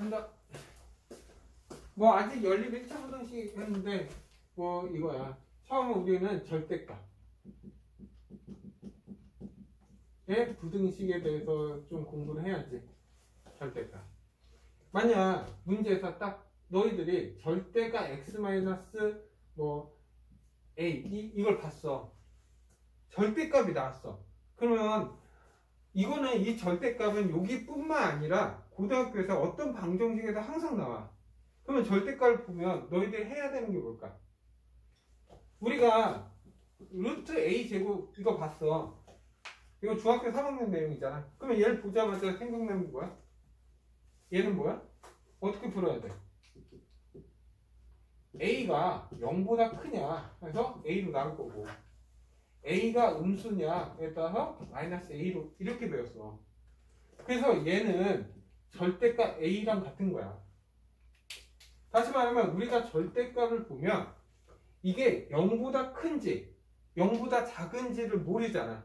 한다. 뭐 아직 연립 1차 부등식 했는데 뭐 이거야. 처음 우리는 절대값의 부등식에 대해서 좀 공부를 해야지. 절대값. 만약 문제에서 딱 너희들이 절대가 x 마이너스 뭐 a 이걸 봤어. 절대값이 나왔어. 그러면 이거는 이 절대값은 여기뿐만 아니라 고등학교에서 어떤 방정식에서 항상 나와. 그러면 절대값을 보면 너희들이 해야 되는 게 뭘까? 우리가 루트 a 제곱 이거 봤어. 이거 중학교 3학년 내용이잖아. 그러면 얘를 보자마자 생각나는 게 뭐야? 얘는 뭐야? 어떻게 풀어야 돼? a가 0보다 크냐? 그래서 a로 나올 거고 a가 음수냐에 따라서 마이너스 a로 이렇게 배웠어. 그래서 얘는 절대값 a랑 같은 거야. 다시 말하면 우리가 절대값을 보면 이게 0보다 큰지 0보다 작은지를 모르잖아.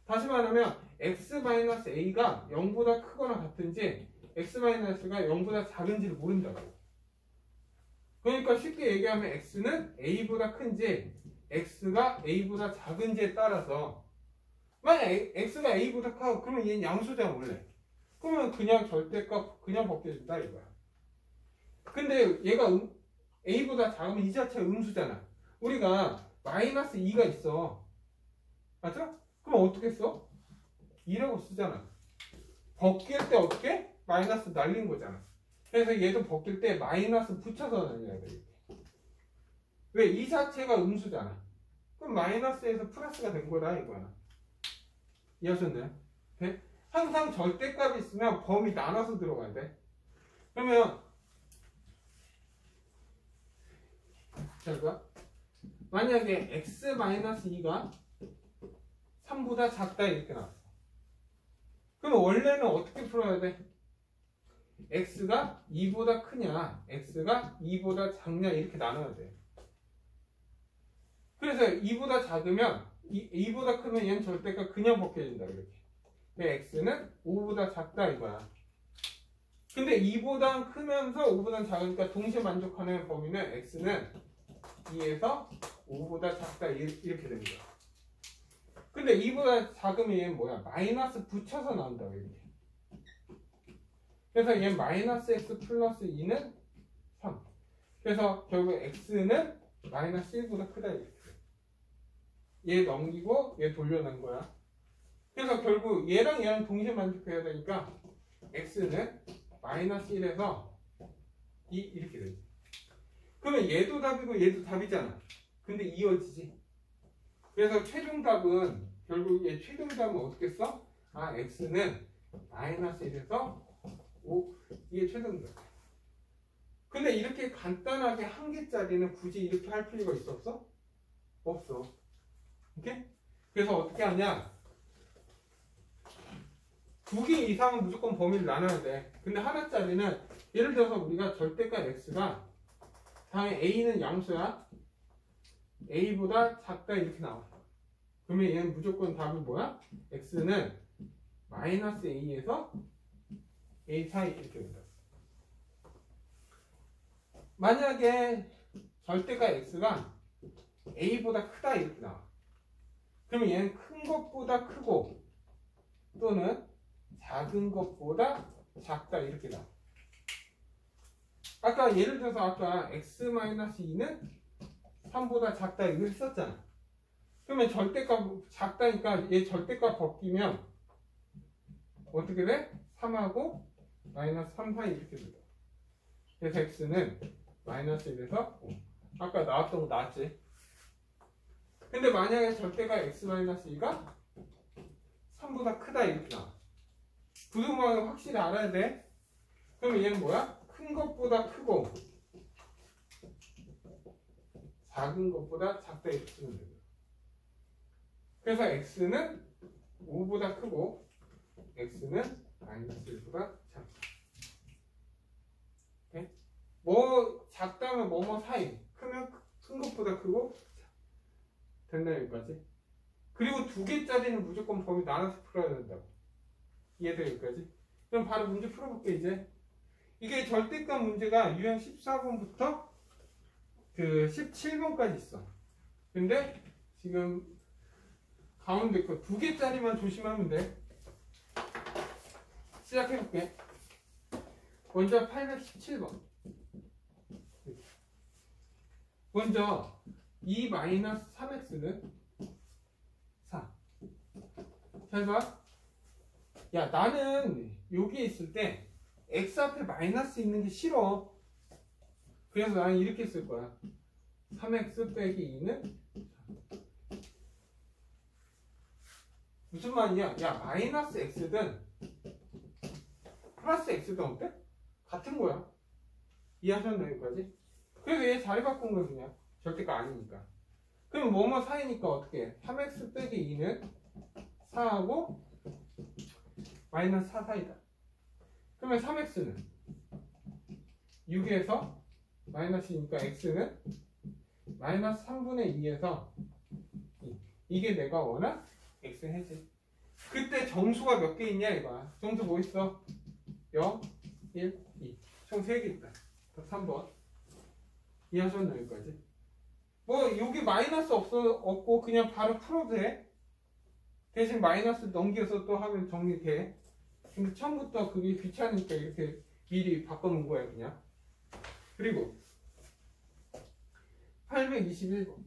다시 말하면 x-a가 0보다 크거나 같은지 x-가 0보다 작은지를 모른다고. 그러니까 쉽게 얘기하면 x는 a보다 큰지 x가 a보다 작은지에 따라서 만약 x가 a보다 커 그러면 얘는 양수잖아 원래. 그러면 그냥 절대값 그냥 벗겨진다 이거야. 근데 얘가 a보다 작으면 이 자체가 음수잖아. 우리가 마이너스 2가 있어. 맞죠? 그럼 어떻게 써? 2라고 쓰잖아. 벗길 때 어떻게? 마이너스 날린 거잖아. 그래서 얘도 벗길 때 마이너스 붙여서 날려야 돼. 왜? 이 자체가 음수잖아. 그럼 마이너스에서 플러스가 된 거다 이거야. 이해하셨나요? 네? 항상 절대값이 있으면 범위 나눠서 들어가야 돼. 그러면 자 봐. 만약에 x-2가 3보다 작다 이렇게 나왔어. 그럼 원래는 어떻게 풀어야 돼? x가 2보다 크냐 x가 2보다 작냐 이렇게 나눠야 돼. 그래서 2보다 작으면 2보다 크면 얘는 절대값 그냥 벗겨진다 이렇게. x는 5보다 작다 이거야. 근데 2보다 크면서 5보다 작으니까 동시에 만족하는 범위는 x는 2에서 5보다 작다 이렇게 되는 거야. 근데 2보다 작으면 얘는 뭐야? 마이너스 붙여서 나온다고 이렇게. 그래서 얘는 마이너스 x 플러스 2는 3. 그래서 결국 x는 마이너스 1보다 크다 이렇게. 얘 넘기고 얘 돌려낸 거야. 그래서 결국 얘랑 얘랑 동시에 만족해야 되니까 x는 마이너스 1에서 2 이렇게 되지. 그러면 얘도 답이고 얘도 답이잖아. 근데 이어지지. 그래서 최종 답은 결국 얘 최종 답은 어떻게 써? 아 x는 마이너스 1에서 5 이게 최종 답. 근데 이렇게 간단하게 한 개짜리는 굳이 이렇게 할 필요가 있었어? 없어. 오케이? 그래서 어떻게 하냐? 2개 이상은 무조건 범위를 나눠야 돼. 근데 하나짜리는 예를 들어서 우리가 절대값 x가 다음에 a는 양수야. a보다 작다 이렇게 나와. 그러면 얘는 무조건 답이 뭐야? x는 마이너스 a에서 a 사이 이렇게 된다. 만약에 절대값 x가 a보다 크다 이렇게 나와. 그러면 얘는 큰 것보다 크고 또는 작은 것보다 작다 이렇게 나와. 아까 예를 들어서 아까 x-2는 3보다 작다 이거 했었잖아. 그러면 절대값 작다니까 얘 절대값 벗기면 어떻게 돼? 3하고 마이너스 3 사이 이렇게 된다. 그래서 x는 마이너스 1에서 5. 아까 나왔던 거 나왔지? 근데 만약에 절대가 x-2가 3보다 크다 이렇게 나와. 부등호를 확실히 알아야 돼. 그러면 얘는 뭐야? 큰 것보다 크고 작은 것보다 작다 이렇게 쓰면 돼요. 그래서 x는 5보다 크고 x는 마이너스 1보다 작다. 오케이? 뭐 작다면 뭐뭐 사이, 크면 큰 것보다 크고 된다 여기까지. 그리고 2개짜리는 무조건 범위 나눠서 풀어야 된다고. 이해돼 여기까지? 그럼 바로 문제 풀어볼게 이제. 이게 절대값 문제가 유형 14번부터 그 17번까지 있어. 근데 지금 가운데 거 2개짜리만 조심하면 돼. 시작해볼게. 먼저 817번. 먼저 2-3x는 4. 잘 봐. 야, 나는 여기에 있을 때 x 앞에 마이너스 있는 게 싫어. 그래서 나는 이렇게 쓸 거야. 3x 빼기 2는 4. 무슨 말이냐? 야, 마이너스 x든 플러스 x든 어때? 같은 거야. 이해하셨나 여기까지? 그래서 얘 자리 바꾼 거야 그냥. 절대가 아니니까. 그럼 뭐뭐 사이니까 어떻게 해? 3x 빼기 2는 4하고 마이너스 4 사이다. 그러면 3x는 6에서 마이너스니까 x는 마이너스 3분의 2에서 2. 이게 내가 원한 x 해지. 그때 정수가 몇 개 있냐 이거야. 정수 뭐 있어? 0, 1, 2. 총 3개 있다. 3번. 이해하셨나 여기까지? 뭐 여기 마이너스 없고 그냥 바로 풀어도 돼. 대신 마이너스 넘겨서 또 하면 정리돼. 근데 처음부터 그게 귀찮으니까 이렇게 미리 바꿔놓은 거야 그냥. 그리고 821번.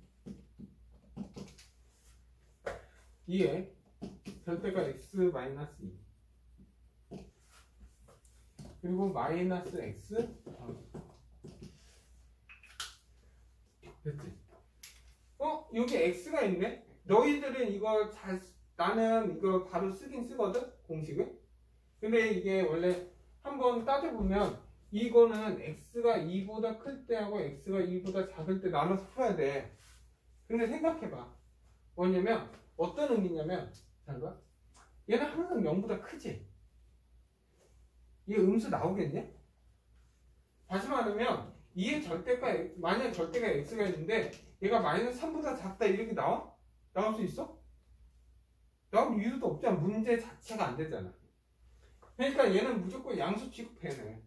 이에 절대가 x 마이너스 2 그리고 마이너스 x 됐지? 여기 x가 있네? 너희들은 이거 나는 이거 바로 쓰긴 쓰거든? 공식을? 근데 이게 원래 한번 따져보면 이거는 x가 2보다 클 때하고 x가 2보다 작을 때 나눠서 풀어야 돼. 근데 생각해봐. 뭐냐면 어떤 의미냐면 잘 봐. 얘는 항상 0보다 크지? 얘 음수 나오겠냐? 다시 말하면 이의 절대가 만약 절대가 x가 있는데 얘가 마이너스 3보다 작다 이렇게 나와? 나올 수 있어? 나올 이유도 없잖아. 문제 자체가 안 되잖아. 그러니까 얘는 무조건 양수 취급해네.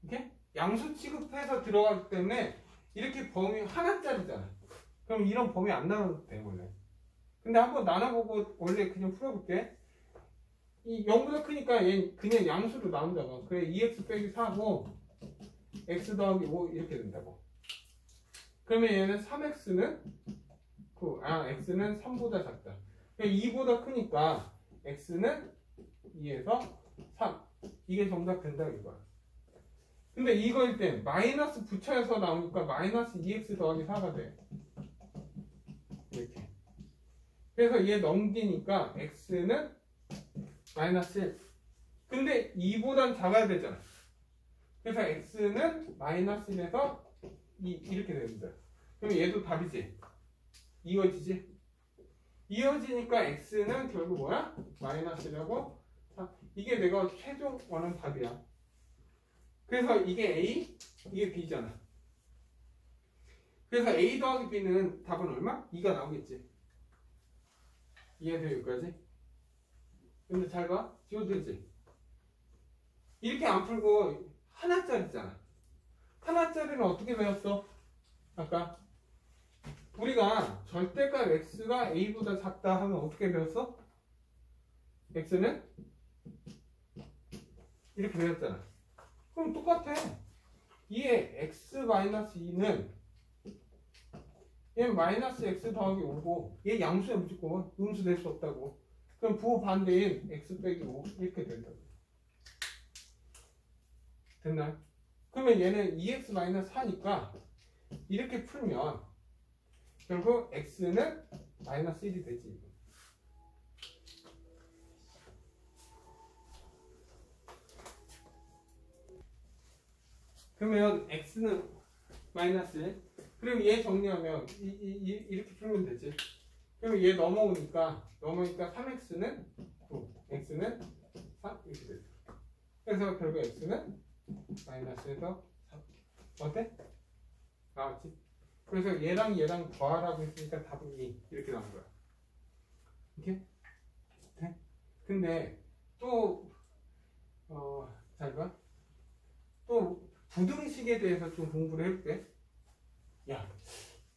이렇게? 양수 취급해서 들어가기 때문에 이렇게 범위 하나짜리잖아. 그럼 이런 범위 안 나눠도 돼 원래. 근데 한번 나눠보고 원래 그냥 풀어볼게. 이 0보다 크니까 얘 그냥 양수로 나온다고. 그래 2x 빼기 4고 x 더하기 5 이렇게 된다고. 그러면 얘는 3x는 x는 3보다 작다. 2보다 크니까 x는 2에서 3. 이게 정답 된다 이거야. 근데 이거일 땐 마이너스 붙여서 나오니까 마이너스 2x 더하기 4가 돼. 이렇게. 그래서 얘 넘기니까 x는 마이너스 1. 근데 2보단 작아야 되잖아. 그래서 x는 마이너스 1에서 2 이렇게 됩니다. 그럼 얘도 답이지? 이어지지? 이어지니까 x는 결국 뭐야? 마이너스 1하고 4. 이게 내가 최종 원하는 답이야. 그래서 이게 a, 이게 b잖아. 그래서 a 더하기 b는 답은 얼마? 2가 나오겠지. 이해돼 여기까지? 근데 잘 봐. 지워도 되지? 이렇게 안 풀고 하나짜리잖아. 하나짜리는 어떻게 배웠어? 아까 우리가 절대값 x가 a보다 작다 하면 어떻게 배웠어? x는 이렇게 배웠잖아. 그럼 똑같아. 이에 x-2는 얘 마이너스 x 더하기 5고 얘 양수야 무조건. 음수 될 수 없다고. 그럼 부호 반대인 x 빼기 5 이렇게 된다고. 됐나요? 그러면 얘는 2x-4니까 이렇게 풀면 결국 x는 마이너스 1이 되지. 그러면 x는 마이너스 1. 그럼 얘 정리하면 이렇게 풀면 되지. 그럼 얘 넘어오니까 3x는 9, x는 3 이렇게 되죠. 그래서 결국 x는 마이너스에서 3. 어때? 나왔지? 그래서 얘랑 더하라고 했으니까 답은 2 이렇게 나온 거야. 이렇게? 네? 근데 또 잘 봐. 부등식에 대해서 좀 공부를 해볼게. 야,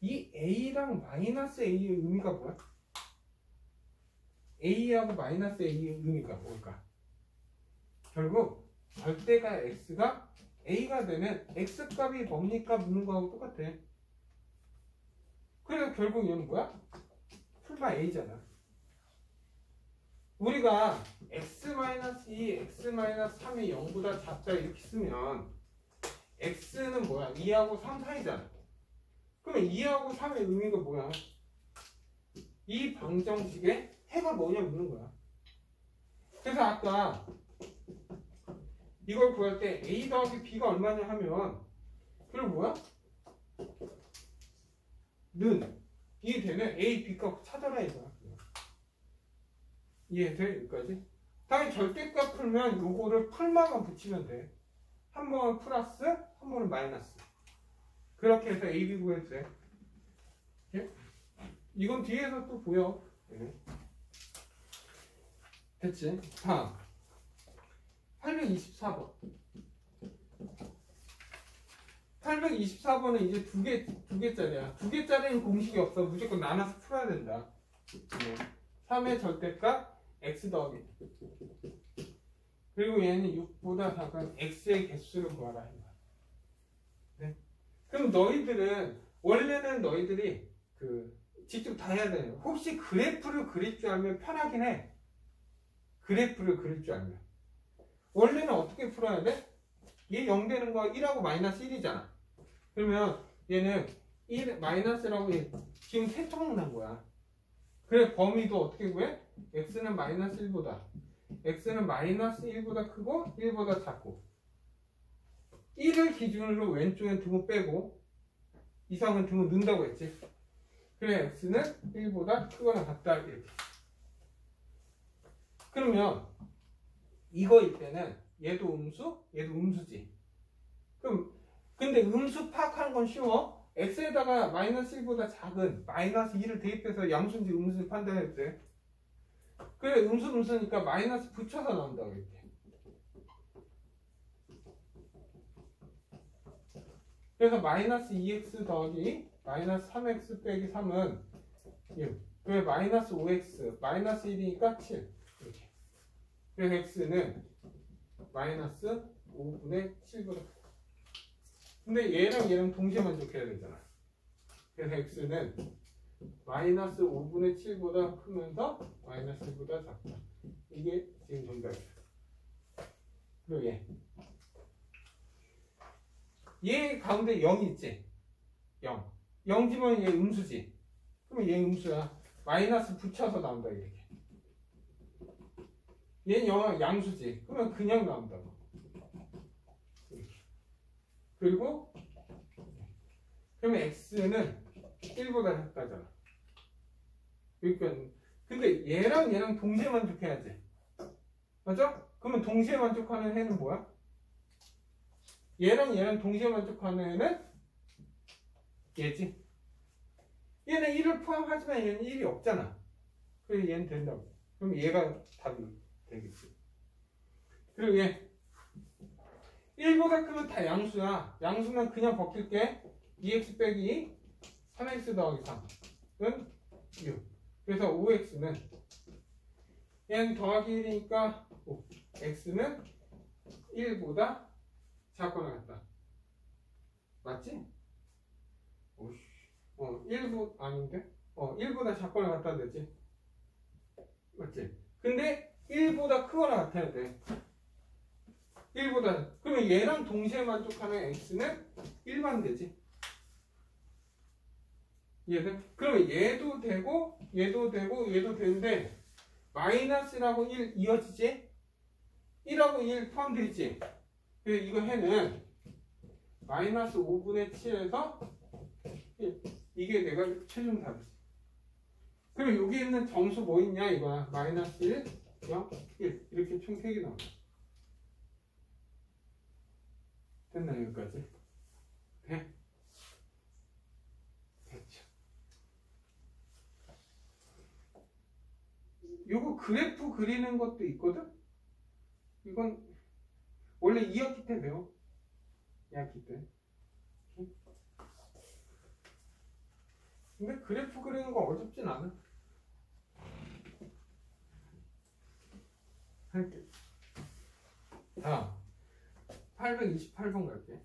이 A랑 마이너스 A의 의미가 뭐야? A하고 마이너스 A의 의미가 뭘까? 결국 절대가 X가 A가 되면 X값이 뭡니까? 묻는 거하고 똑같아. 그래서 결국 얘는 뭐야? 풀마 A잖아. 우리가 X-2, X-3이 0보다 작다 이렇게 쓰면 X는 뭐야? 2하고 3 사이잖아. 그러면 2하고 3의 의미가 뭐야? 이 방정식의 해가 뭐냐 묻는 거야. 그래서 아까 이걸 구할 때 A 더하기 B가 얼마냐 하면 그럼 뭐야? 는 이게 되면 A, B값 찾아라 이거야. 이해돼? 여기까지? 당연히 절대값 풀면 요거를 풀마만 붙이면 돼. 한 번은 플러스, 한 번은 마이너스. 그렇게 해서 A, B 구해도 돼. 예? 이건 뒤에서 또 보여. 예. 됐지? 다음 824번 824번은 이제 두 개짜리야. 두 개짜리는 공식이 없어. 무조건 나눠서 풀어야 된다. 3의 절대값 x 더하기 그리고 얘는 6보다 작은 x의 개수를 구하라. 네? 그럼 너희들은 원래는 너희들이 직접 다 해야 돼요. 혹시 그래프를 그릴 줄 알면 편하긴 해. 그래프를 그릴 줄 알면. 원래는 어떻게 풀어야 돼? 얘 0 되는 거 1하고 마이너스 1이잖아. 그러면 얘는 1, 마이너스라고 지금 세 통은 난 거야. 그래 범위도 어떻게 구해? x는 마이너스 1보다 x는 마이너스 1보다 크고 1보다 작고 1을 기준으로 왼쪽엔 등호 빼고 이상은 등호 넣는다고 했지. 그래 x는 1보다 크거나 같다 이렇게. 그러면 이거일 때는 얘도 음수, 얘도 음수지. 그럼 근데 음수 파악하는 건 쉬워. x에다가 마이너스 1보다 작은 마이너스 2를 대입해서 양수인지 음수인지 판단해도 돼. 그래 음수니까 마이너스 붙여서 나온다고 이렇게. 그래서 마이너스 2x 더하기 마이너스 3x 빼기 3은 1. 그래 마이너스 5x 마이너스 1이니까 7 이렇게. 그래서 x는 마이너스 5분의 7보다 크다. 근데 얘랑 동시에 만족해야 되잖아. 그래서 x는 마이너스 5분의 7보다 크면서 마이너스 1보다 작다. 이게 지금 정답이야. 그리고 얘 가운데 0이 있지? 0. 0지면 얘 음수지? 그러면 얘 음수야. 마이너스 붙여서 나온다 이렇게. 얘는 0 양수지? 그러면 그냥 나온다고. 이렇게. 그리고 그러면 x는 1보다 작다잖아. 그러니까 근데 얘랑 동시에 만족해야지. 맞아? 그러면 동시에 만족하는 해는 뭐야? 얘랑 동시에 만족하는 애는 얘지. 얘는 1을 포함하지만 얘는 1이 없잖아. 그래서 얘는 된다고. 그럼 얘가 답이 되겠지. 그리고 얘 1보다 크면 다 양수야. 양수는 그냥 벗길게. 2x 빼기 3x 더하기 3은 6. 그래서 5x는 얘는 더하기 1이니까 5. x는 1보다 작거나 같다. 맞지? 오씨. 1보 아닌데? 1보다 작거나 같다 되지? 맞지? 근데 1보다 크거나 같아야 돼. 1보다. 그러면 얘랑 동시에 만족하는 x는 1만 되지? 이해돼? 그러면 얘도 되고 얘도 되고 얘도 되는데 마이너스라고 1 이어지지? 1하고 1 포함되지? 그래서 이거 해는 마이너스 5분의 7에서 1. 이게 내가 최종 답이지. 그럼 여기 있는 정수 뭐 있냐 이거야. 마이너스 1, 0, 1 이렇게 총 3개 나온다. 됐나 여기까지? 돼? 됐죠. 요거 그래프 그리는 것도 있거든? 이건 원래 2학기 때 배워. 이야기들. 근데 그래프 그리는 거 어렵진 않아. 할게. 다음 828번 갈게.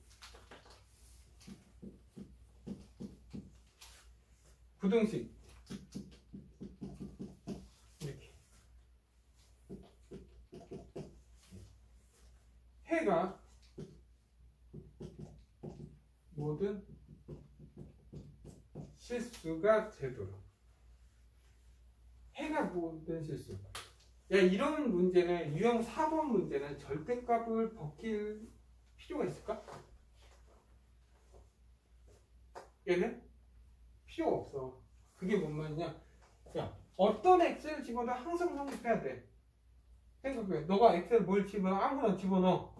부등식 이렇게 해가 모든 실수가 되도록. 해가 모든 실수. 야, 이런 문제는 유형 4번 문제는 절대값을 벗길 필요가 있을까? 얘는 필요 없어. 그게 뭔 말이냐? 야, 어떤 x를 집어넣어 항상 성립해야 돼. 생각해. 너가 x를 뭘 집어넣어? 아무거나 집어넣어.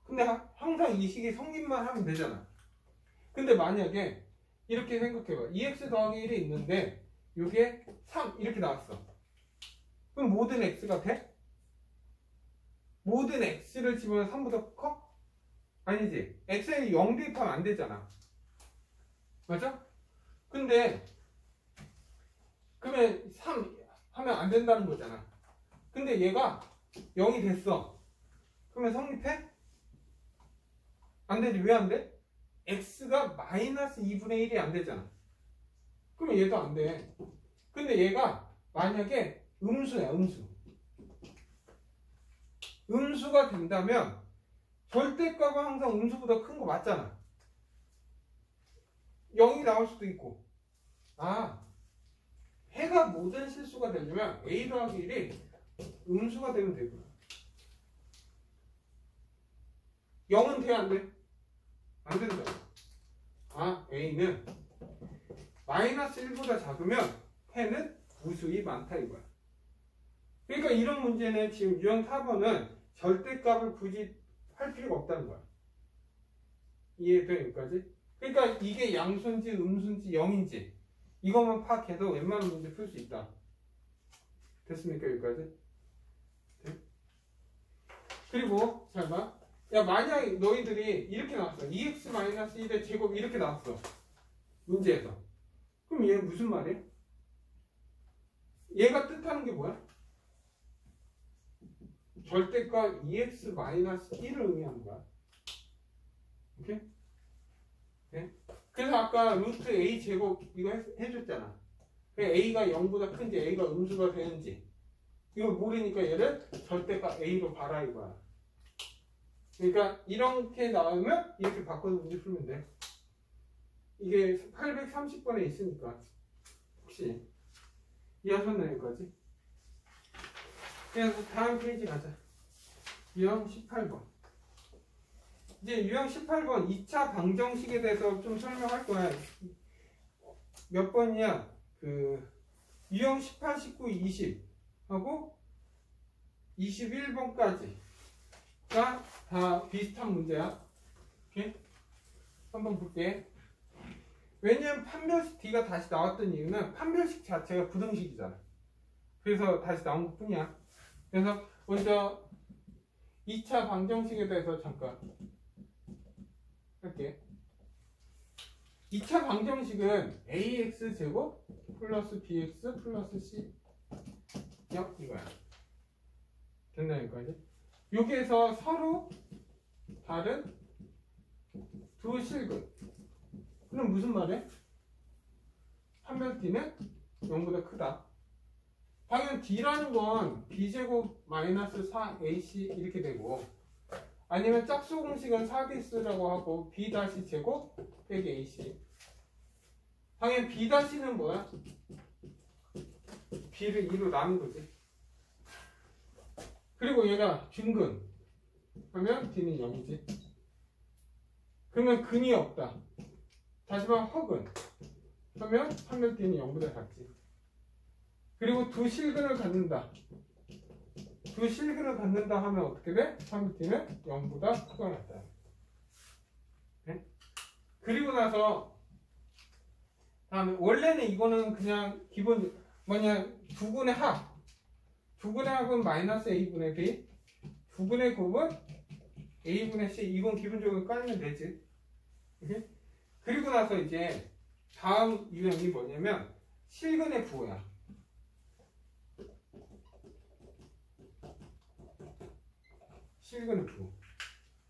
근데 항상 이 식이 성립만 하면 되잖아. 근데 만약에 이렇게 생각해봐. 2x 더하기 1이 있는데 이게 3 이렇게 나왔어. 그럼 모든 x가 돼? 모든 x를 집어넣으면 3보다 커? 아니지. x에 0 대입하면 안 되잖아. 맞아? 근데 그러면 3 하면 안 된다는 거잖아. 근데 얘가 0이 됐어. 그러면 성립해? 안 되지. 왜 안 돼? x가 마이너스 2분의 1이 안 되잖아. 그러면 얘도 안 돼. 근데 얘가 만약에 음수야, 음수. 음수가 된다면 절대값은 항상 음수보다 큰 거 맞잖아. 0이 나올 수도 있고. 아, 해가 모든 실수가 되려면 a 더하기 1이 음수가 되면 되구나. 0은 돼, 안 돼? 안 된다. 아, a는 마이너스 1보다 작으면 해는 무수히 많다 이거야. 그러니까 이런 문제는 지금 유형 4번은 절대값을 굳이 할 필요가 없다는 거야. 이해돼 여기까지? 그러니까 이게 양수인지 음수인지 0인지 이것만 파악해도 웬만한 문제 풀 수 있다. 됐습니까 여기까지? 네? 그리고 잘 봐. 야, 만약 너희들이 이렇게 나왔어. 2x-1의 제곱 이렇게 나왔어. 문제에서. 그럼 얘는 무슨 말이야? 얘가 뜻하는 게 뭐야? 절대값 2x-1을 의미하는 거야. 오케이? 네? 그래서 아까 루트 a 제곱 이거 해줬잖아. a가 0보다 큰지 a가 음수가 되는지 이거 모르니까 얘를 절대값 a로 봐라 이거야. 그러니까 이렇게 나오면 이렇게 바꿔서 문제 풀면 돼. 이게 830번에 있으니까 혹시 이해하셨나요 여기까지? 그래서 다음 페이지 가자. 유형 18번. 이제 유형 18번 2차 방정식에 대해서 좀 설명할 거야. 몇 번이야? 그 유형 18, 19, 20 하고 21번까지가 다 비슷한 문제야. 오케이? 한번 볼게. 왜냐면 판별식 D가 다시 나왔던 이유는 판별식 자체가 부등식이잖아. 그래서 다시 나온 것 뿐이야. 그래서 먼저 2차 방정식에 대해서 잠깐 할게. 2차 방정식은 ax제곱 플러스 bx 플러스 c 이거야. 됐나 여기까지? 여기에서 서로 다른 두 실근. 그럼 무슨 말이야? 판별 D는 0보다 크다. 당연 D라는 건 B제곱 마이너스 4AC 이렇게 되고 아니면 짝수 공식은 4DS라고 하고 B 다시 제곱 빼기 AC. 당연 B 다시는 뭐야? B를 2로 나눈 거지. 그리고 얘가 중근 하면 D는 0이지. 그러면 근이 없다. 다시 말하면 허근 하면 판별 D는 0보다 작지. 그리고 두 실근을 갖는다. 두 실근을 갖는다 하면 어떻게 돼? 판별 D는 0보다 크거나 같다. 네? 그리고 나서 다음에 원래는 이거는 그냥 기본 뭐냐 두근의 합. 두근의 합은 마이너스 a분의 b. 두근의 곱은 a분의 c 이건 기본적으로 깔면 되지. 오케이? 그리고 나서 이제 다음 유형이 뭐냐면 실근의 부호야. 실근의 부호.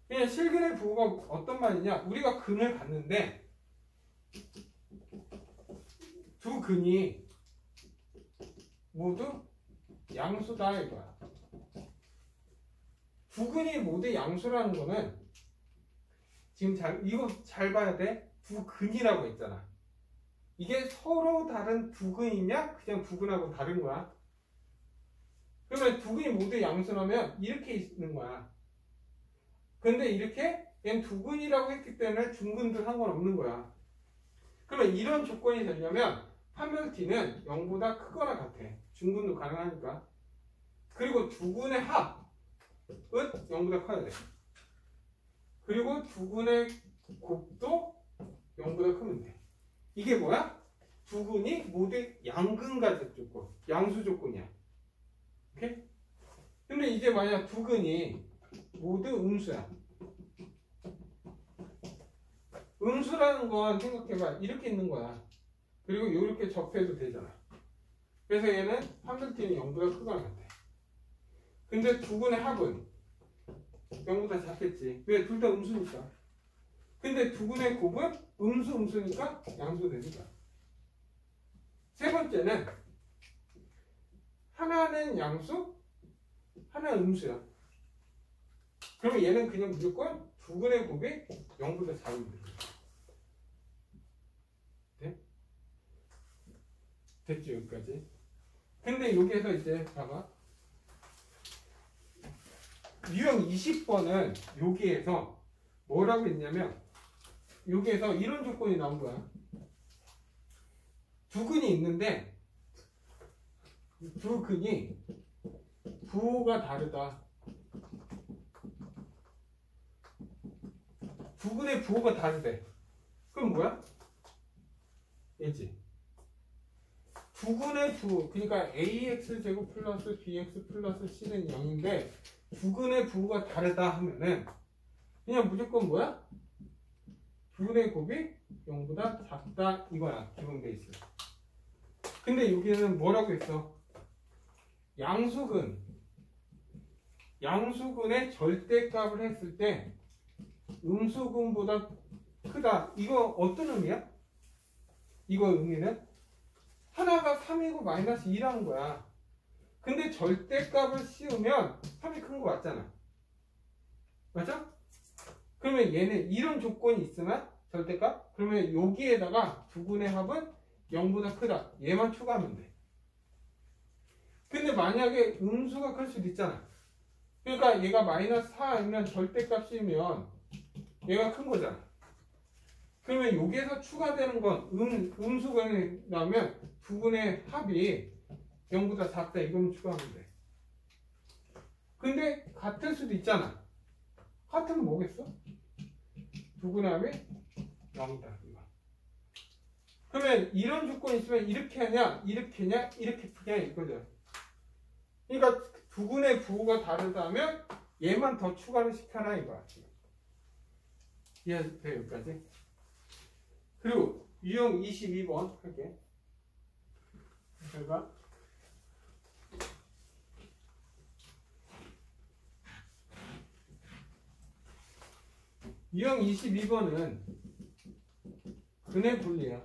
그냥 실근의 부호가 어떤 말이냐? 우리가 근을 갖는데 두 근이 모두 양수다 이거야. 두 근이 모두 양수라는 거는 지금 이거 잘 봐야 돼. 두 근이라고 했잖아. 이게 서로 다른 두 근이냐? 그냥 두 근하고 다른 거야. 그러면 두 근이 모두 양수라면 이렇게 있는 거야. 근데 이렇게 얘는 두 근이라고 했기 때문에 중근도 상관없는 거야. 그러면 이런 조건이 되려면 판별t는 0보다 크거나 같아. 중근도 가능하니까. 그리고 두 근의 합은 0보다 커야 돼. 그리고 두 근의 곱도 0보다 크면 돼. 이게 뭐야? 두 근이 모두 양근가적 조건, 양수 조건이야. 오케이? 근데 이제 만약 두 근이 모두 음수야. 음수라는 건 생각해봐. 이렇게 있는 거야. 그리고 이렇게 접해도 되잖아. 그래서 얘는 판별t는 0보다 크거나 같아. 근데 두 근의 합은 0보다 작겠지. 왜? 둘 다 음수니까. 근데 두 근의 곱은 음수니까 양수 되니까. 세 번째는 하나는 양수, 하나는 음수야. 그러면 얘는 그냥 무조건 두 근의 곱이 0보다 작으면 돼. 네? 됐죠, 여기까지? 근데 여기에서 이제 봐봐. 유형 20번은 여기에서 뭐라고 했냐면 여기에서 이런 조건이 나온 거야. 두 근이 있는데 두 근이 부호가 다르다. 두 근의 부호가 다르대. 그럼 뭐야? 얘지. 두 근의 부호, 그러니까 ax제곱 플러스 bx 플러스 c는 0인데 두 근의 부호가 다르다 하면은 그냥 무조건 뭐야? 두 근의 곱이 0보다 작다 이거야. 기본 베이스. 근데 여기는 뭐라고 했어? 양수근의 절대값을 했을 때 음수근보다 크다. 이거 어떤 의미야? 이거 의미는 하나가 3이고 마이너스 2라는 거야. 근데 절대값을 씌우면 3이 큰 거 맞잖아. 맞죠? 그러면 얘는 이런 조건이 있으면 절대값? 그러면 여기에다가 두 근의 합은 0보다 크다. 얘만 추가하면 돼. 근데 만약에 음수가 클 수도 있잖아. 그러니까 얘가 마이너스 4이면 절대값 씌우면 얘가 큰 거잖아. 그러면 여기에서 추가되는 건 음수가 나오면 두 근의 합이 0보다 작다 이거는 추가하면 돼. 근데 같을 수도 있잖아. 같으면 뭐겠어? 두 근의 합이 0이다. 그러면 이런 조건이 있으면 이렇게 하냐, 이렇게 하냐, 이렇게 푸냐 이거죠. 그러니까 두 근의 부호가 다르다면 얘만 더 추가를 시켜라 이거야. 이해돼 여기까지? 그리고 유형 22번 할게. 결과 유형 22번은 근의 분리야.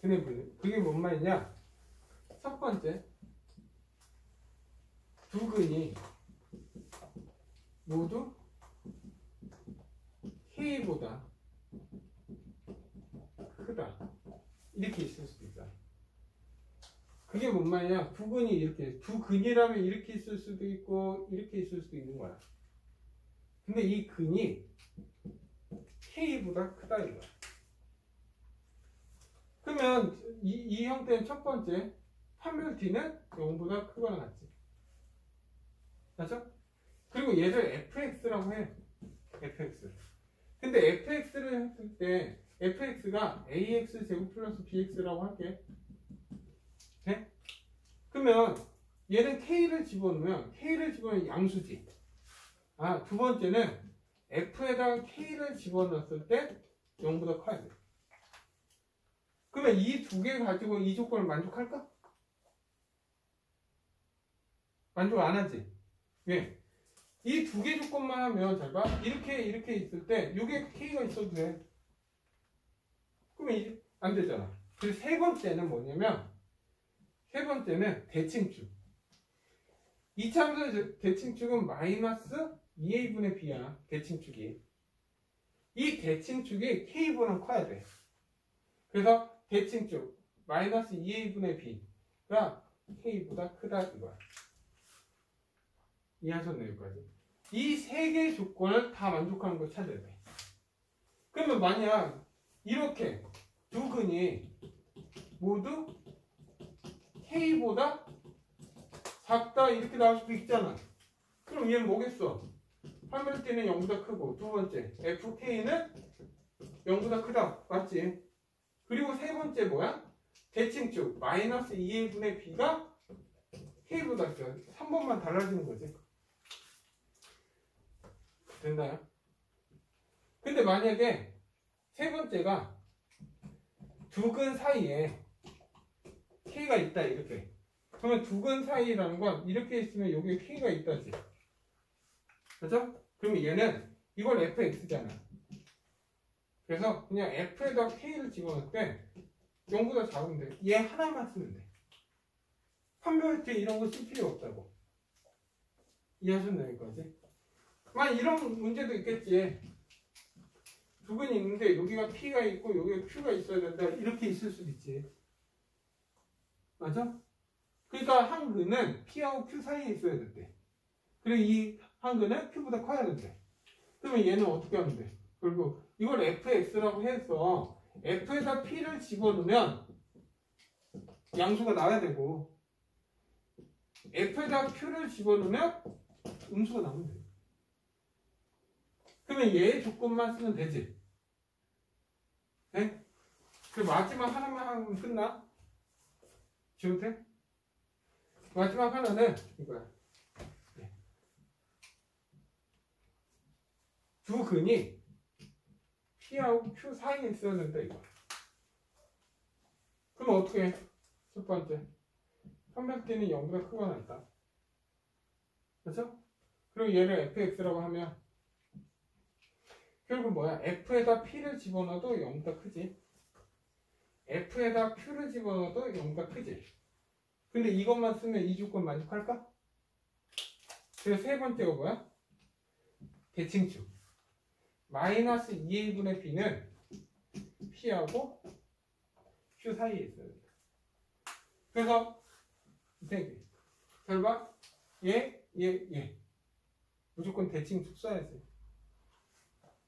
근의 분리. 그게 뭔 말이냐? 첫 번째, 두 근이 모두 K보다 크다. 이렇게 있을 수도 있다. 그게 뭔 말이냐? 두 근이 이렇게, 두 근이라면 이렇게 있을 수도 있고 이렇게 있을 수도 있는 거야. 근데 이 근이 K보다 크다 이거야. 그러면 이 형태는 첫 번째, 판별t는 0보다 크거나 같지. 맞죠? 그리고 얘를 fx라고 해. fx. 근데 fx를 했을 때 fx가 ax 제곱 플러스 bx라고 할게. 네? 그러면 얘는 k를 집어넣으면 양수지. 두 번째는 f에다가 k를 집어넣었을 때 0보다 커야 돼. 그러면 이 두 개 가지고 이 조건을 만족할까? 만족 안 하지? 왜? 이 두 개 조건만 하면 잘 봐. 이렇게 있을 때 이게 k가 있어도 돼. 그러면 이제 안 되잖아. 그리고 세 번째는 뭐냐면 세 번째는 대칭축. 이차함수의 대칭축은 마이너스 2a분의 b야. 대칭축이. 이 대칭축이 k보다 커야 돼. 그래서 대칭축 마이너스 2a분의 b가 k보다 크다 이거야. 이해하셨나요? 여기까지? 이 세 개의 조건을 다 만족하는 걸 찾아야 돼. 그러면 만약 이렇게 두 근이 모두 k보다 작다 이렇게 나올 수도 있잖아. 그럼 얘는 뭐겠어? 판별대는 0보다 크고 두 번째 fk는 0보다 크다. 맞지? 그리고 세 번째 뭐야? 대칭축 마이너스 2a분의 b가 k보다 커. 3번만 달라지는 거지. 됐나요? 근데 만약에 세 번째가 두 근 사이에 k가 있다 이렇게. 그러면 두 근 사이라는 건 이렇게 있으면 여기에 k가 있다지. 그죠? 그러면 얘는 이걸 fx잖아. 그래서 그냥 f에다 k를 집어넣을 때 0보다 작으면 돼. 얘 하나만 쓰면 돼. 판별티 이런 거 쓸 필요 없다고. 이해하셨나요? 여기까지? 이런 문제도 있겠지. 두 근이 있는데 여기가 p가 있고 여기가 q가 있어야 된다. 이렇게 있을 수도 있지. 맞아? 그러니까 한 근은 p하고 q 사이에 있어야 된대. 그리고 이 한 근은 q보다 커야 된대. 그러면 얘는 어떻게 하면 돼? 그리고 이걸 fx라고 해서 f에다 p를 집어넣으면 양수가 나와야 되고 f에다 q를 집어넣으면 음수가 나오면 돼. 그러면 얘 조건만 쓰면 되지. 네? 그 마지막 하나만 하면 끝나? 지워도 돼? 마지막 하나는 이거야. 네. 두 근이 P하고 Q 사이에 있어야 된다 이거. 그럼 어떻게 해? 첫 번째 판별대는 0보다 크거나 있다. 그렇죠? 그리고 얘를 fx라고 하면 결국 뭐야? f에다 p를 집어넣어도 0보다 크지. f에다 q를 집어넣어도 0보다 크지. 근데 이것만 쓰면 이 조건 만족할까? 그래서 세 번째가 뭐야? 대칭축 마이너스 2a분의 b는 p하고 q 사이에 있어야 된다. 그래서 세 개. 잘 봐. 얘 무조건 대칭축 써야지.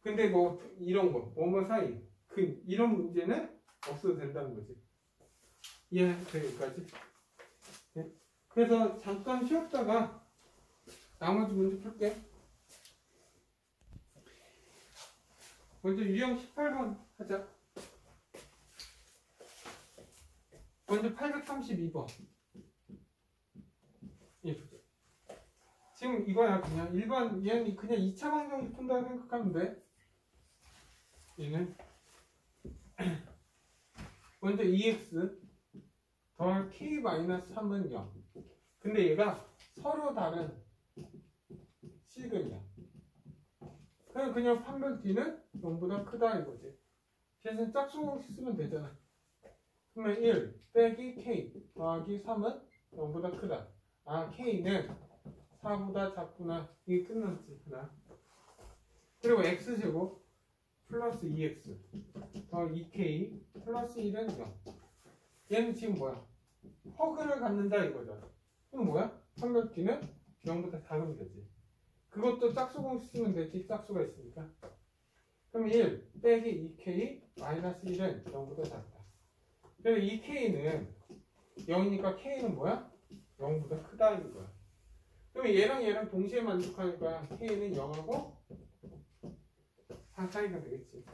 근데 뭐 이런 거 뭐뭐 사이 이런 문제는 없어도 된다는 거지. 이해돼 여기까지? 네. 그래서 잠깐 쉬었다가 나머지 문제 풀게. 먼저 유형 18번 하자. 먼저 832번. 예. 지금 이거야 그냥 일반 얘는 그냥 2차 방정식 푼다고 생각하면 돼. 얘는 먼저 2x 더할 k-3은 0. 근데 얘가 서로 다른 시그이야. 그냥 판별 D는 0보다 크다 이거지. 대신 짝수공식 쓰면 되잖아. 그러면 1 빼기 k 더하기 3은 0보다 크다. k는 4보다 작구나. 이게 끝났지. 그다. 그리고 x제곱 플러스 2x 더 2k 플러스 1은 0. 얘는 지금 뭐야? 허근을 갖는다 이거잖아. 그럼 뭐야? 판별 D는 0보다 작으면 되지. 그것도 짝수공식 쓰면 되지. 짝수가 있으니까. 그럼 1 빼기 2k 마이너스 1은 0보다 작다. 그래서 2k는 0이니까 k는 뭐야? 0보다 크다 이거야. 그럼 얘랑 동시에 만족하니까 k는 0하고 4 사이가 되겠지.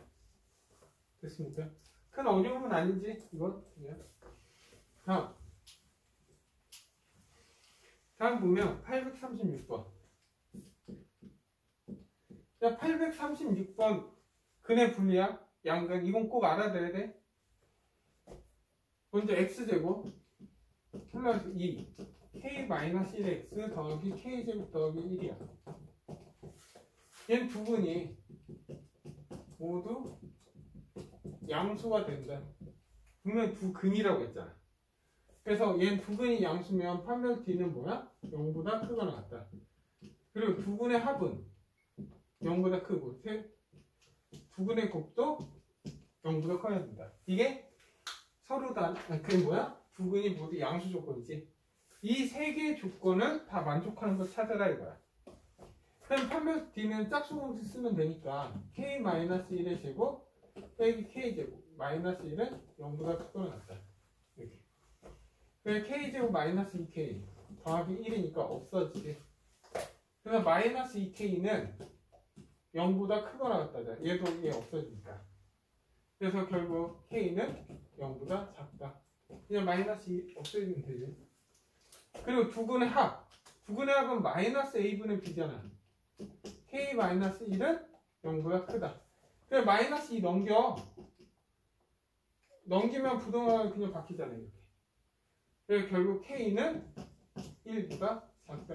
됐습니까? 큰 어려움은 아니지 이건 그냥. 다음 보면 836번. 자, 836번 근의 분리야. 양근. 이건 꼭 알아둬야 돼. 먼저 x제곱 플러스 2 k-1x 더하기 k제곱 더하기 1이야. 얘는 두 분이 모두 양수가 된다. 분명 두 근이라고 했잖아. 그래서 얘는 두 근이 양수면 판별 D는 뭐야? 0보다 크거나 같다. 그리고 두 근의 합은 0보다 크고 두 근의 곱도 0보다 커야 된다. 이게 서로 다 그게 뭐야? 두 근이 모두 양수 조건이지. 이 세 개의 조건을 다 만족하는 거 찾아라 이거야. 그럼 판별 D는 짝수 공식 쓰면 되니까 k-1의 제곱 빼기 k제곱 마이너스 1은 0보다 크거나 같다. 이렇게. 그래서 k제곱 마이너스 2k 더하기 1이니까 없어지지. 그래서 마이너스 2k는 0보다 크거나 같다. 얘도 얘 없어지니까. 그래서 결국 k는 0보다 작다. 그냥 마이너스 2 없어지면 되지. 그리고 두 근의 합. 두 근의 합은 마이너스 a분의 b잖아. k-1은 0보다 크다. 그래 마이너스 2 넘기면 부동하게 그냥 바뀌잖아요. 이렇게. 그래서 결국 k는 1보다 작다.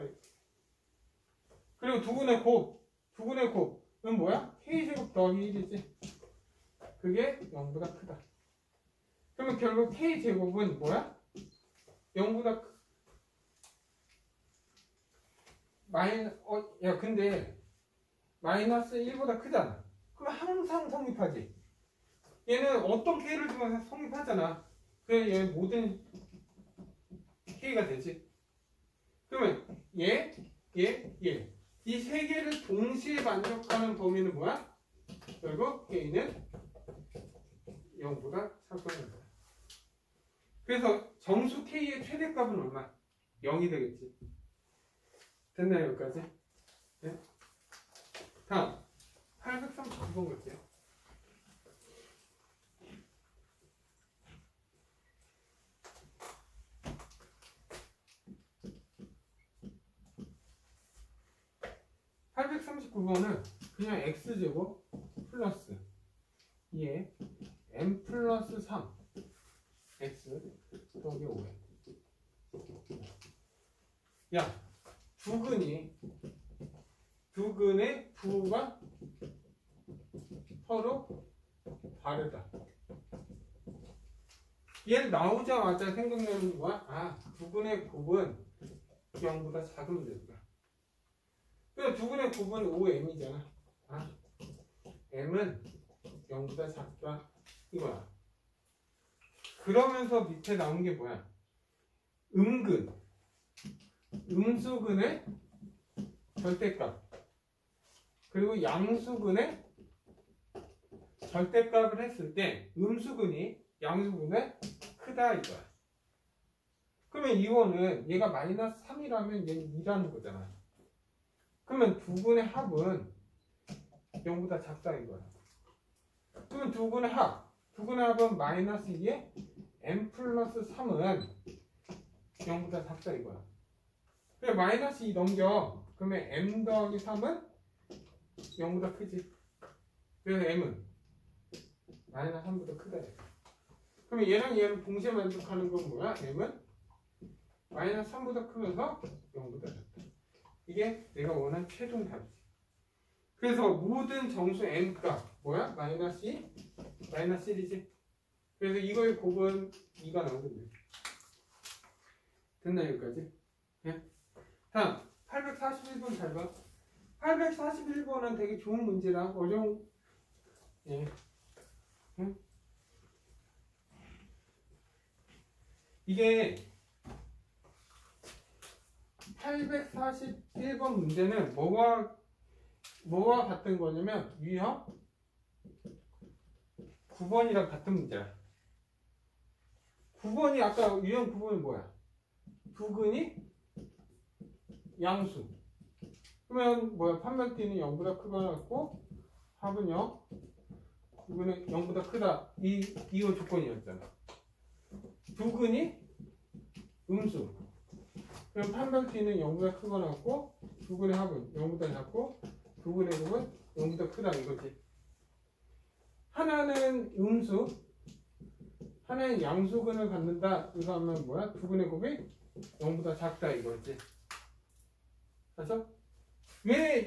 그리고 두 근의 곱은 뭐야? k제곱 더하기 1이지. 그게 0보다 크다. 그러면 결국 k제곱은 뭐야? 0보다 야 근데 마이너스 1보다 크잖아. 그럼 항상 성립하지. 얘는 어떤 k를 주면 성립하잖아. 그래서 얘 모든 k가 되지. 그러면 얘 이 세 개를 동시에 만족하는 범위는 뭐야? 결국 k는 0보다 작거나 같다. 그래서 정수 k의 최대값은 얼마? 0이 되겠지. 됐나요 여기까지? 네? 다음 839번 갈게요. (839번은) 그냥 x제곱 플러스 2에 m 플러스 3 x 더하기 5에 야 두 근의 부호가 서로 다르다. 얘를 나오자마자 생각나는 거야. 아, 두 근의 곱은 0보다 작으면 된다. 그래서 두 근의 곱은 5m이잖아. 아, m은 0보다 작다 이거야. 그러면서 밑에 나온 게 뭐야? 음수근의 절대값 그리고 양수근의 절대값을 했을 때 음수근이 양수근에 크다 이거야. 그러면 이거는 얘가 마이너스 3이라면 얘는 2라는 거잖아. 그러면 두 근의 합은 0보다 작다 이거야. 그러면 두 근의 합은 마이너스 2에 m 플러스 3은 0보다 작다 이거야. 그래 마이너스 2 넘겨. 그러면 m 더하기 3은 0보다 크지. 그래서 m은 마이너스 3보다 크다. 그러면 얘랑 얘를 동시에 만족하는 건 뭐야? m은 마이너스 3보다 크면서 0보다 작다. 이게 내가 원하는 최종 답이지. 그래서 모든 정수 m값 뭐야? 마이너스 2, 마이너스 1이지. 그래서 이거의 곱은 2가 나오면 돼. 됐나 여기까지? 네? 다음 841번 잘 봐. 841번은 되게 좋은 문제라 어려운 예. 응? 이게 841번 문제는 뭐와 같은 거냐면 유형 9번이랑 같은 문제야. 9번이 아까 유형 9번이 뭐야? 두 근이 양수. 그러면 뭐야? 판별 D는 0보다 크거나 같고 합은 0. 두 근은 0보다 크다. 이거 조건이었잖아. 두 근이 음수. 그럼 판별 D는 0보다 크거나 같고 두 근의 합은 0보다 작고 두 두근의 곱은 0보다 크다 이거지. 하나는 음수, 하나는 양수근을 갖는다. 이거 하면 뭐야? 두근의 곱이 0보다 작다 이거지. 그래서 왜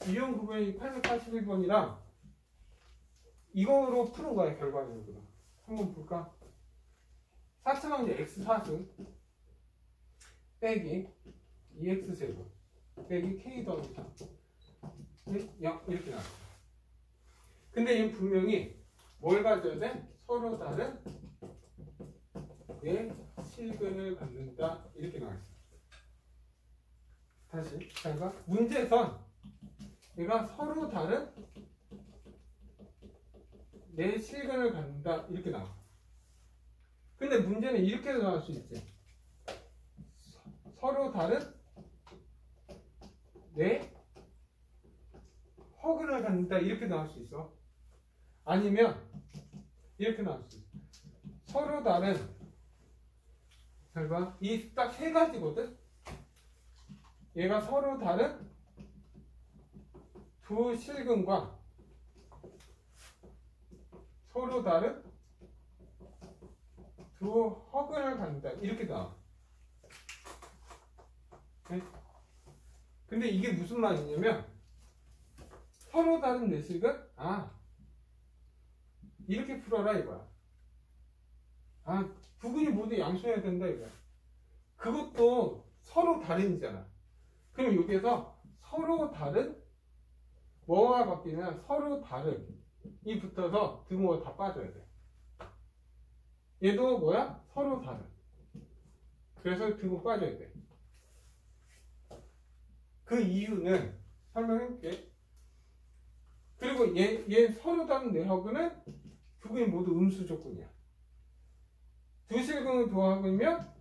이런 부분이 841번이랑 이거로 푸는 거야 결과적으로. 한번 볼까? 4차방제 x4승 빼기 2x제곱 빼기 k 더하기 3 이렇게 나와. 근데 얘 분명히 뭘 가져야 돼? 서로 다른 의 실근을 갖는다 이렇게 나와 있어. 다시 잘 봐. 문제에선 얘가 서로 다른 내 실근을 갖는다 이렇게 나와. 근데 문제는 이렇게도 나올 수 있지. 서로 다른 내 허근을 갖는다 이렇게 나올 수 있어. 아니면 이렇게 나올 수 있어. 서로 다른, 잘 봐. 이 딱 세 가지거든. 얘가 서로 다른 두 실근과 서로 다른 두 허근을 갖는다 이렇게 나와. 네? 근데 이게 무슨 말이냐면 서로 다른 내식은 이렇게 풀어라 이거야. 부근이 모두 양수해야 된다 이거야. 그것도 서로 다른이잖아. 그럼 여기에서 서로 다른 뭐가 바뀌면 서로 다른 이 붙어서 등호가 다 빠져야 돼. 얘도 뭐야? 서로 다른. 그래서 등호 빠져야 돼. 그 이유는 설명해볼게. 그리고 얘 서로 다른 내허근은 부근이 모두 음수 조건이야. 두 실근은 도하근이면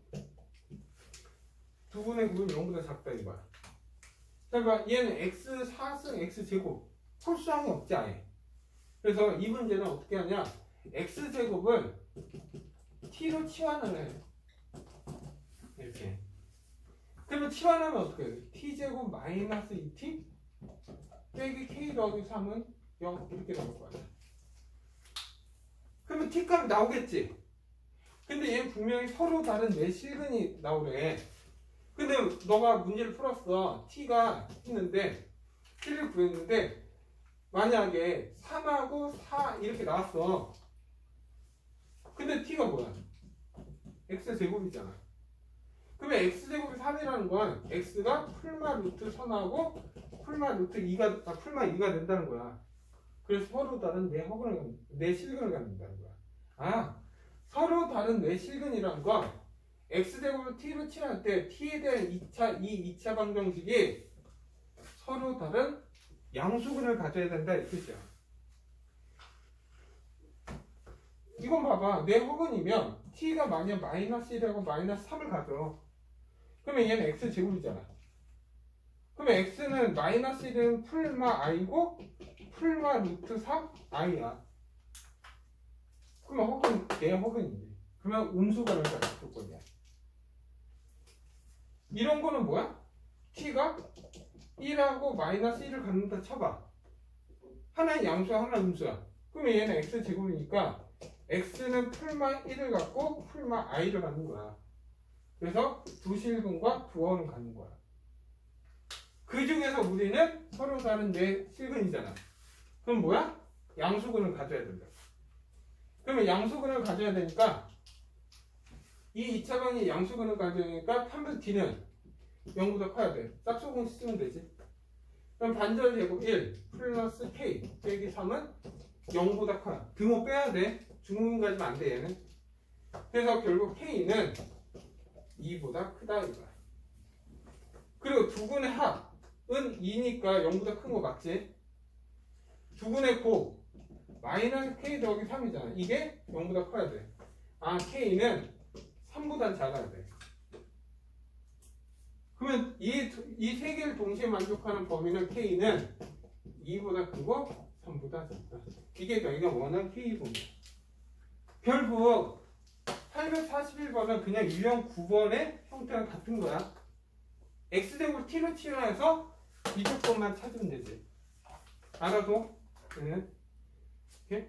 두 분의 곱은 0보다 작다 이거야. 자, 봐. 얘는 x4승 x제곱 홀수항이 없지 아예. 그래서 이 문제는 어떻게 하냐? x제곱을 t로 치환을 해. 이렇게. 그러면 치환하면 어떻게 해? t제곱 마이너스 2t 빼기 k 더하기 3은 0 이렇게 나올 거야. 그러면 t값이 나오겠지. 근데 얘는 분명히 서로 다른 내 실근이 나오래. 근데 너가 문제를 풀었어. t가 있는데 t를 구했는데 만약에 3하고 4 이렇게 나왔어. 근데 t가 뭐야? x제곱이잖아. 그러면 x제곱이 3이라는 건 x가 풀마 루트 선하고 풀마 루트 2가 풀마 2가 된다는 거야. 그래서 서로 다른 내 실근을 갖는다는 거야. 서로 다른 내 실근이라는 건 x제곱을 t로 칠할 때 t에 대한 2차 방정식이 서로 다른 양수근을 가져야 된다 이 뜻이야. 이건 봐봐. 내 허근이면 t가 만약 마이너스 1하고 마이너스 3을 가져. 그러면 얘는 x제곱이잖아. 그러면 x는 마이너스 1은 풀마 i고 풀마 루트 3 i야. 그러면 허근, 내 허근이지. 그러면 음수근을 가질 조건이야. 이런 거는 뭐야? t가 1하고 마이너스 1을 갖는다 쳐봐. 하나는 양수야, 하나는 음수야. 그러면 얘는 x제곱이니까 x는 풀마 1을 갖고 풀마 i를 갖는 거야. 그래서 두 실근과 두 허는 갖는 거야. 그 중에서 우리는 서로 다른 내 실근이잖아. 그럼 뭐야? 양수근을 가져야 된다. 그러면 양수근을 가져야 되니까 이 2차방이 양수근을 가져야 되니까 판별 t는 0보다 커야 돼. 짝수공식 쓰면 되지. 그럼 반절 제곱 1 플러스 k 빼기 3은 0보다 커요. 등호 빼야 돼. 중문 가지면 안 돼 얘는. 그래서 결국 k는 2보다 크다 이거야. 그리고 두근의 합은 2니까 0보다 큰 거 맞지? 두근의 곱 마이너스 k 더하기 3이잖아. 이게 0보다 커야 돼. k는 3보다 작아야 돼. 그러면 이 세 개를 동시에 만족하는 범위는 k는 2보다 크고 3보다 작다. 이게 저희가 원하는 k 범위. 결국 841번은 그냥 유형 9번의 형태랑 같은 거야. x제곱 t로 치환해서 이 조건만 찾으면 되지. 알아도 얘는. 오케이?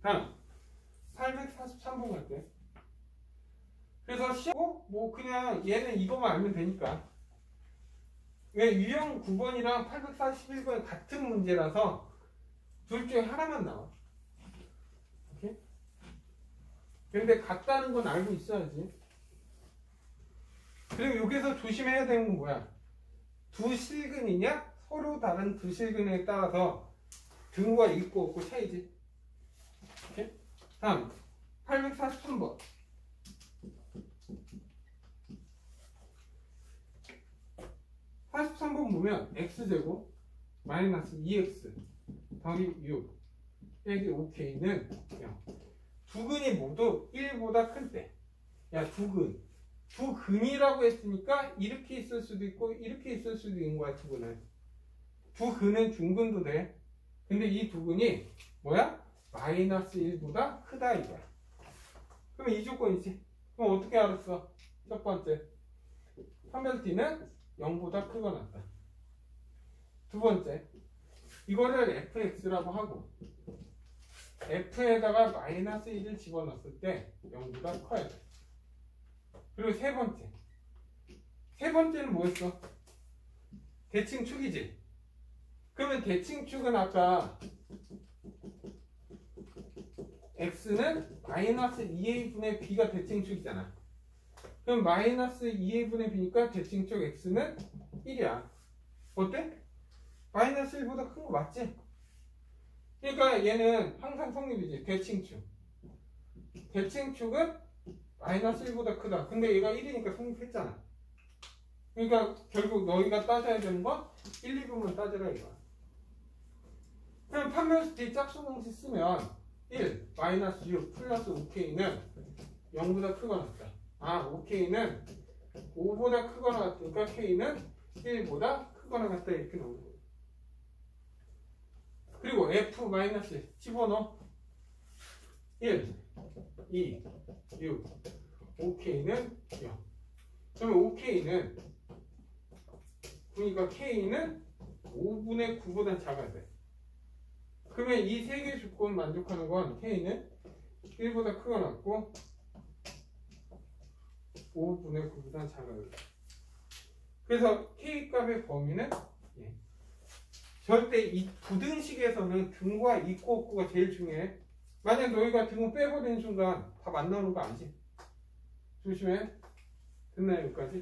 다음 843번 갈게. 그래서 시고 뭐 그냥 얘는 이거만 알면 되니까. 왜 유형 9번이랑 841번이 같은 문제라서 둘 중에 하나만 나와. 오케이? 근데 같다는 건 알고 있어야지. 그리고 여기서 조심해야 되는 건 뭐야? 두 실근이냐? 서로 다른 두 실근에 따라서 등과 있고 없고 차이지. 오케이? 다음 843번. 83번 보면 x제곱 마이너스 2x 더하기 6 빼기 5k는 0. 두 근이 모두 1보다 클 때. 야, 두 근이라고 했으니까 이렇게 있을 수도 있고 이렇게 있을 수도 있는 거야. 두 근은. 두 근은 중근도 돼. 근데 이 두 근이 뭐야? 마이너스 1보다 크다 이거야. 그럼 이 조건이지. 그럼 어떻게 알았어? 첫 번째, 판별 t는 0보다 크거나 같다. 두 번째, 이거를 fx라고 하고 f에다가 마이너스 1을 집어넣었을 때 0보다 커야 돼. 그리고 세 번째는 뭐였어? 대칭축이지. 그러면 대칭축은 아까 x는 마이너스 2a분의 b가 대칭축이잖아. 그럼 마이너스 2a분의 b니까 대칭축 x는 1이야. 어때? 마이너스 1보다 큰 거 맞지? 그러니까 얘는 항상 성립이지. 대칭축은 마이너스 1보다 크다. 근데 얘가 1이니까 성립했잖아. 그러니까 결국 너희가 따져야 되는 건 1, 2부분 따져라 이거야. 그럼 판별수 D 짝수 공식 쓰면 1, 마이너스 6 플러스 5K는 0보다 크거나 같다. 아, 5K는 5보다 크거나 같으니까 K는 1보다 크거나 같다 이렇게 나오는 거예요. 그리고 F 마이너스 집어넣어. 1, 2, 6, 5K는 0. 그러면 5K는 그러니까 K는 5분의 9보다 작아야 돼. 그러면 이 세 개의 조건 만족하는 건 K는 1보다 크거나 같고 5분의 9보다 작아요. 그래서 K 값의 범위는 절대 이 부등식에서는 등과 있고 없고가 제일 중요해. 만약 너희가 등을 빼버리는 순간 답 안 나오는 거 알지? 조심해. 됐나요 여기까지?